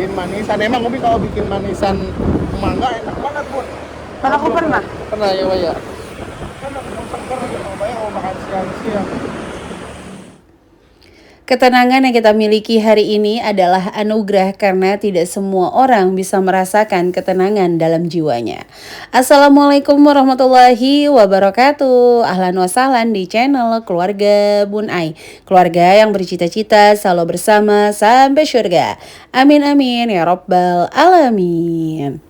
Bikin manisan, emang Umi kalau bikin manisan mangga enak banget Bun. Kalau aku pernah. Pernah ya Wak ya. Kan aku seger gitu, mau makan siang-siang. Ketenangan yang kita miliki hari ini adalah anugerah karena tidak semua orang bisa merasakan ketenangan dalam jiwanya. Assalamualaikum warahmatullahi wabarakatuh. Ahlan wa sahlan di channel Keluarga Bun Ai. Keluarga yang bercita-cita selalu bersama sampai surga. Amin amin ya robbal alamin.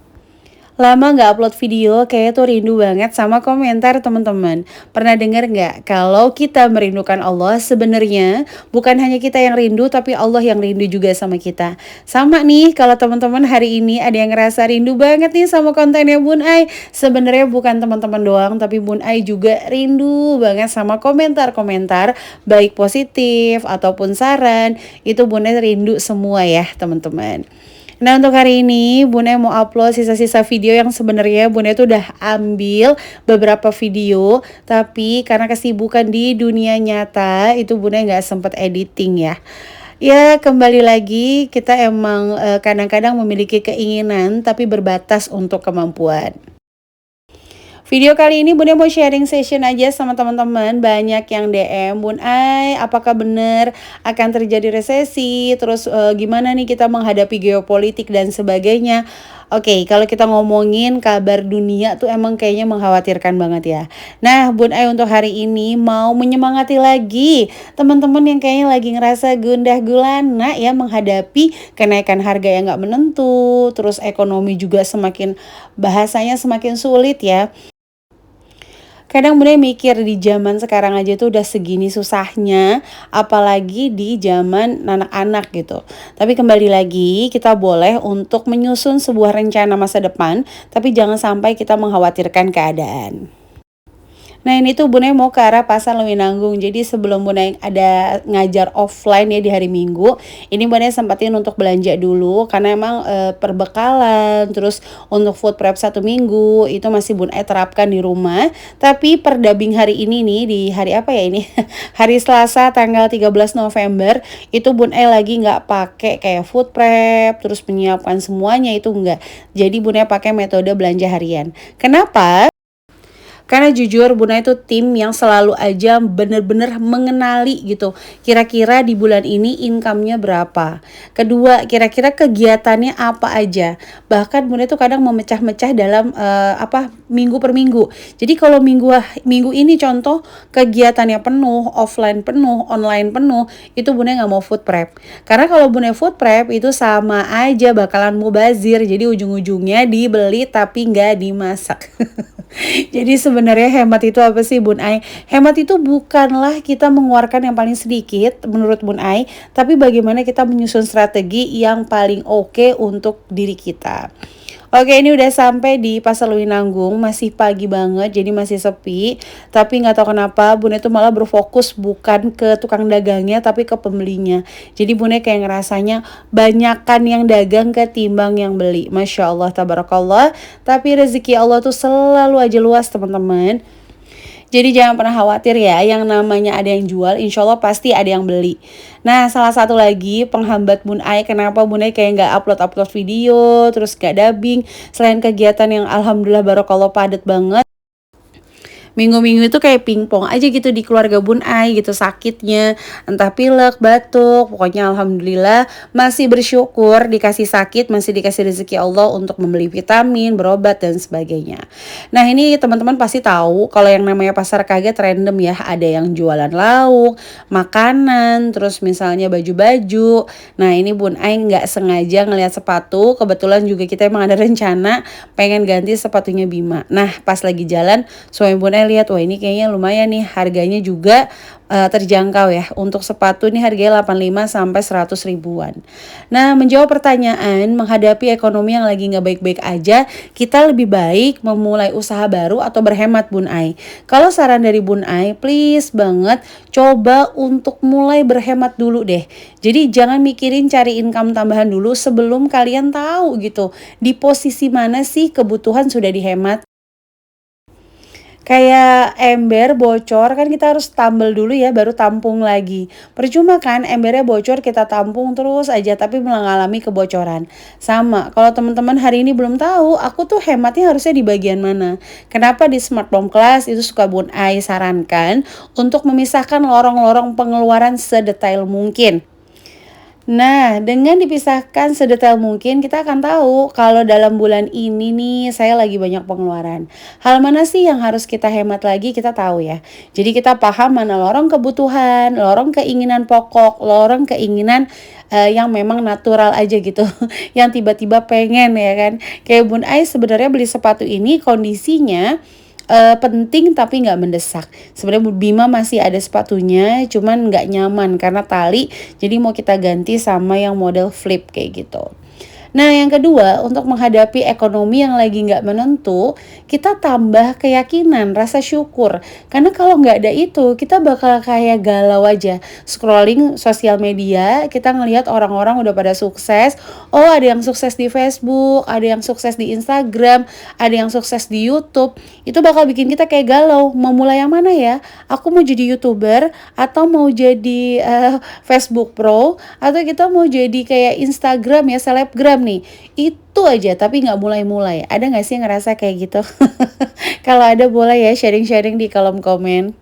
Lama nggak upload video, kayak tuh rindu banget sama komentar teman-teman. Pernah dengar nggak kalau kita merindukan Allah sebenarnya bukan hanya kita yang rindu, tapi Allah yang rindu juga sama kita. Sama nih kalau teman-teman hari ini ada yang ngerasa rindu banget nih sama kontennya Bun Ai. Sebenarnya bukan teman-teman doang, tapi Bun Ai juga rindu banget sama komentar-komentar baik positif ataupun saran. Itu Bun Ai rindu semua ya teman-teman. Nah untuk hari ini Bunda mau upload sisa-sisa video yang sebenarnya Bunda itu udah ambil beberapa video, tapi karena kesibukan di dunia nyata itu Bunda nggak sempet editing ya. Ya kembali lagi kita emang kadang-kadang memiliki keinginan tapi berbatas untuk kemampuan. Video kali ini Bunda mau sharing session aja sama teman-teman. Banyak yang DM, Bun Ai, apakah benar akan terjadi resesi? Terus gimana nih kita menghadapi geopolitik dan sebagainya? Oke, kalau kita ngomongin kabar dunia tuh emang kayaknya mengkhawatirkan banget ya. Nah, Bun Ai untuk hari ini mau menyemangati lagi teman-teman yang kayaknya lagi ngerasa gundah gulana ya menghadapi kenaikan harga yang nggak menentu, terus ekonomi juga semakin bahasanya semakin sulit ya. Kadang Bunda mikir di zaman sekarang aja tuh udah segini susahnya, apalagi di zaman anak-anak gitu. Tapi kembali lagi kita boleh untuk menyusun sebuah rencana masa depan, tapi jangan sampai kita mengkhawatirkan keadaan. Nah ini tuh Bunda mau ke arah Pasar Lewinanggung. Jadi sebelum Bunda ada ngajar offline ya di hari Minggu, ini Bunda sempatin untuk belanja dulu karena emang perbekalan, terus untuk food prep 1 minggu itu masih Bunda terapkan di rumah. Tapi per dubbing hari ini nih, di hari apa ya ini? Hari Selasa tanggal 13 November itu Bunda lagi nggak pakai kayak food prep, terus menyiapkan semuanya itu enggak. Jadi Bunda pakai metode belanja harian. Kenapa? Karena jujur Bunda itu tim yang selalu aja bener-bener mengenali gitu. Kira-kira di bulan ini income-nya berapa. Kedua, kira-kira kegiatannya apa aja. Bahkan Bunda itu kadang memecah-mecah dalam minggu per minggu. Jadi kalau minggu ini contoh kegiatannya penuh, offline penuh, online penuh, itu Bunda nggak mau food prep. Karena kalau Bunda food prep itu sama aja bakalan mubazir. Jadi ujung-ujungnya dibeli tapi nggak dimasak. Jadi sebenarnya hemat itu apa sih Bun Ai? Hemat itu bukanlah kita mengeluarkan yang paling sedikit menurut Bun Ai, tapi bagaimana kita menyusun strategi yang paling oke untuk diri kita. Oke, ini udah sampai di Pasar Lewinanggung, masih pagi banget jadi masih sepi. Tapi nggak tahu kenapa Bunda itu malah berfokus bukan ke tukang dagangnya tapi ke pembelinya. Jadi Bunda kayak ngerasanya banyakan yang dagang ketimbang yang beli. Masya Allah, tabarakallah. Tapi rezeki Allah tuh selalu aja luas teman-teman. Jadi jangan pernah khawatir ya, yang namanya ada yang jual, insya Allah pasti ada yang beli. Nah salah satu lagi penghambat Bun Ai, kenapa Bun Ai kayak nggak upload video, terus nggak dubbing, selain kegiatan yang alhamdulillah barokallah padat banget. Minggu-minggu itu kayak pingpong aja gitu di keluarga Bun Ai gitu sakitnya, entah pilek, batuk, pokoknya alhamdulillah masih bersyukur dikasih sakit, masih dikasih rezeki Allah untuk membeli vitamin, berobat dan sebagainya. Nah ini teman-teman pasti tahu kalau yang namanya pasar kaget random ya, ada yang jualan lauk, makanan, terus misalnya baju-baju. Nah ini Bun Ai nggak sengaja ngelihat sepatu, kebetulan juga kita emang ada rencana pengen ganti sepatunya Bima. Nah pas lagi jalan suami Bun Ai lihat, wah ini kayaknya lumayan nih, harganya juga terjangkau ya. Untuk sepatu ini harganya 85 sampai 100 ribuan. Nah, menjawab pertanyaan menghadapi ekonomi yang lagi nggak baik-baik aja, kita lebih baik memulai usaha baru atau berhemat Bun Ai. Kalau saran dari Bun Ai, please banget coba untuk mulai berhemat dulu deh. Jadi jangan mikirin cari income tambahan dulu sebelum kalian tahu gitu di posisi mana sih kebutuhan sudah dihemat. Kayak ember bocor kan kita harus tambal dulu ya baru tampung lagi. Percuma kan embernya bocor kita tampung terus aja tapi mengalami kebocoran. Sama, kalau teman-teman hari ini belum tahu, aku tuh hematnya harusnya di bagian mana. Kenapa di Smart Bomb Class itu suka Bun Ai sarankan untuk memisahkan lorong-lorong pengeluaran sedetail mungkin. Nah, dengan dipisahkan sedetail mungkin, kita akan tahu kalau dalam bulan ini nih saya lagi banyak pengeluaran. Hal mana sih yang harus kita hemat lagi, kita tahu ya. Jadi kita paham mana lorong kebutuhan, lorong keinginan pokok, lorong keinginan yang memang natural aja gitu. Yang tiba-tiba pengen ya kan. Kayak Bun Ai sebenarnya beli sepatu ini kondisinya penting tapi nggak mendesak. Sebenarnya Bima masih ada sepatunya, cuman nggak nyaman karena tali. Jadi mau kita ganti sama yang model flip kayak gitu. Nah, yang kedua, untuk menghadapi ekonomi yang lagi nggak menentu, kita tambah keyakinan, rasa syukur. Karena kalau nggak ada itu, kita bakal kayak galau aja. Scrolling sosial media, kita ngelihat orang-orang udah pada sukses. Oh, ada yang sukses di Facebook, ada yang sukses di Instagram, ada yang sukses di YouTube. Itu bakal bikin kita kayak galau. Mau mulai yang mana ya? Aku mau jadi YouTuber, atau mau jadi Facebook Pro, atau kita mau jadi kayak Instagram ya, selebgram nih, itu aja tapi nggak mulai-mulai. Ada nggak sih yang ngerasa kayak gitu? Kalau ada boleh ya sharing-sharing di kolom komen.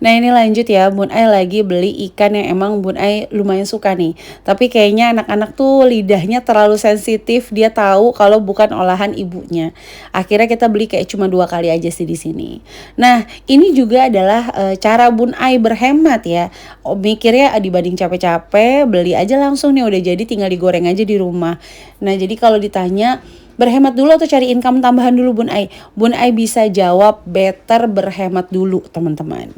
Nah ini lanjut ya, Bun Ai lagi beli ikan yang emang Bun Ai lumayan suka nih. Tapi kayaknya anak-anak tuh lidahnya terlalu sensitif, dia tahu kalau bukan olahan ibunya. Akhirnya kita beli kayak cuma 2 kali aja sih di sini. Nah ini juga adalah cara Bun Ai berhemat ya. Mikirnya dibanding capek-capek, beli aja langsung nih udah jadi tinggal digoreng aja di rumah. Nah jadi kalau ditanya berhemat dulu atau cari income tambahan dulu Bun Ai? Bun Ai bisa jawab better berhemat dulu teman-teman.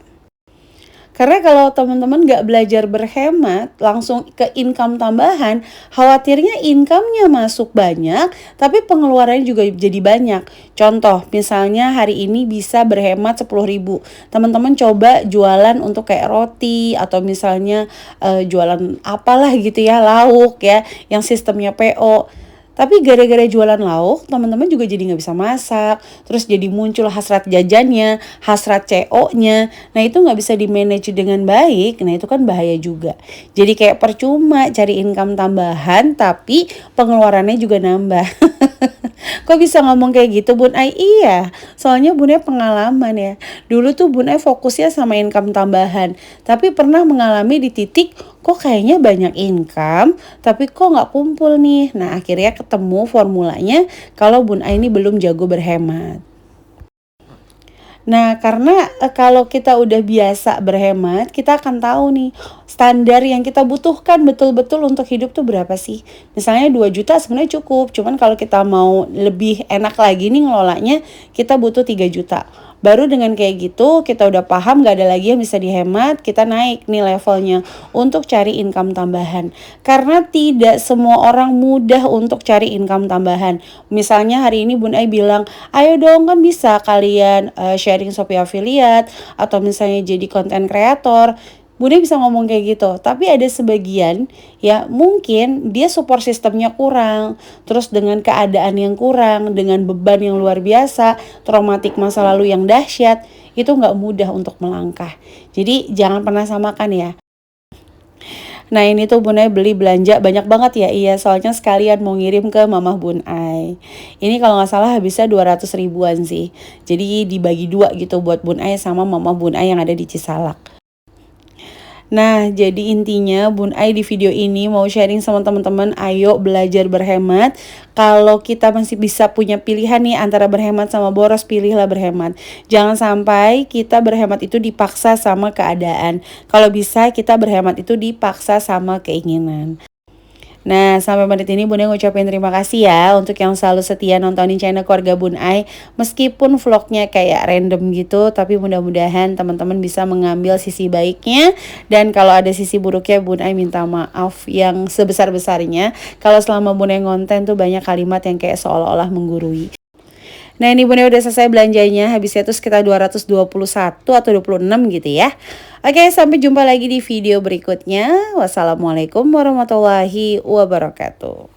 Karena kalau teman-teman nggak belajar berhemat, langsung ke income tambahan, khawatirnya income-nya masuk banyak, tapi pengeluarannya juga jadi banyak. Contoh, misalnya hari ini bisa berhemat 10.000. Teman-teman coba jualan untuk kayak roti, atau misalnya jualan apalah gitu ya, lauk ya, yang sistemnya PO. Tapi gara-gara jualan lauk, teman-teman juga jadi nggak bisa masak. Terus jadi muncul hasrat jajannya, hasrat CO-nya. Nah itu nggak bisa di-manage dengan baik. Nah itu kan bahaya juga. Jadi kayak percuma cari income tambahan, tapi pengeluarannya juga nambah. Kok bisa ngomong kayak gitu Bun Ai? Iya, soalnya Bun Ai pengalaman ya. Dulu tuh Bun Ai fokusnya sama income tambahan. Tapi pernah mengalami di titik kok kayaknya banyak income tapi kok nggak kumpul nih. Nah akhirnya ketemu formulanya kalau Bun Ai ini belum jago berhemat. Nah, karena kalau kita udah biasa berhemat, kita akan tahu nih standar yang kita butuhkan betul-betul untuk hidup tuh berapa sih. Misalnya 2 juta sebenarnya cukup, cuman kalau kita mau lebih enak lagi nih ngelolanya, kita butuh 3 juta. Baru dengan kayak gitu kita udah paham gak ada lagi yang bisa dihemat, kita naik nih levelnya untuk cari income tambahan. Karena tidak semua orang mudah untuk cari income tambahan. Misalnya hari ini Bun Ai bilang, ayo dong kan bisa kalian sharing Shopee affiliate, atau misalnya jadi content creator. Bunda bisa ngomong kayak gitu, tapi ada sebagian ya mungkin dia support sistemnya kurang, terus dengan keadaan yang kurang, dengan beban yang luar biasa, traumatik masa lalu yang dahsyat, itu nggak mudah untuk melangkah. Jadi jangan pernah samakan ya. Nah ini tuh Bun Ai beli belanja banyak banget ya. Iya soalnya sekalian mau ngirim ke mamah Bun Ai. Ini kalau nggak salah habisnya 200 ribuan sih. Jadi dibagi 2 gitu buat Bun Ai sama mamah Bun Ai yang ada di Cisalak. Nah, jadi intinya Bun Ai di video ini mau sharing sama teman-teman, ayo belajar berhemat. Kalau kita masih bisa punya pilihan nih antara berhemat sama boros, pilihlah berhemat. Jangan sampai kita berhemat itu dipaksa sama keadaan. Kalau bisa kita berhemat itu dipaksa sama keinginan. Nah, sampai menit ini Bun Ai ngucapin terima kasih ya untuk yang selalu setia nontonin channel keluarga Bun Ai. Meskipun vlognya kayak random gitu, tapi mudah-mudahan teman-teman bisa mengambil sisi baiknya. Dan kalau ada sisi buruknya, Bun Ai minta maaf yang sebesar-besarnya. Kalau selama Bun Ai ngonten tuh banyak kalimat yang kayak seolah-olah menggurui. Nah ini Bun Ai udah selesai belanjanya, habisnya tuh sekitar 221 atau 26 gitu ya. Oke, sampai jumpa lagi di video berikutnya. Wassalamualaikum warahmatullahi wabarakatuh.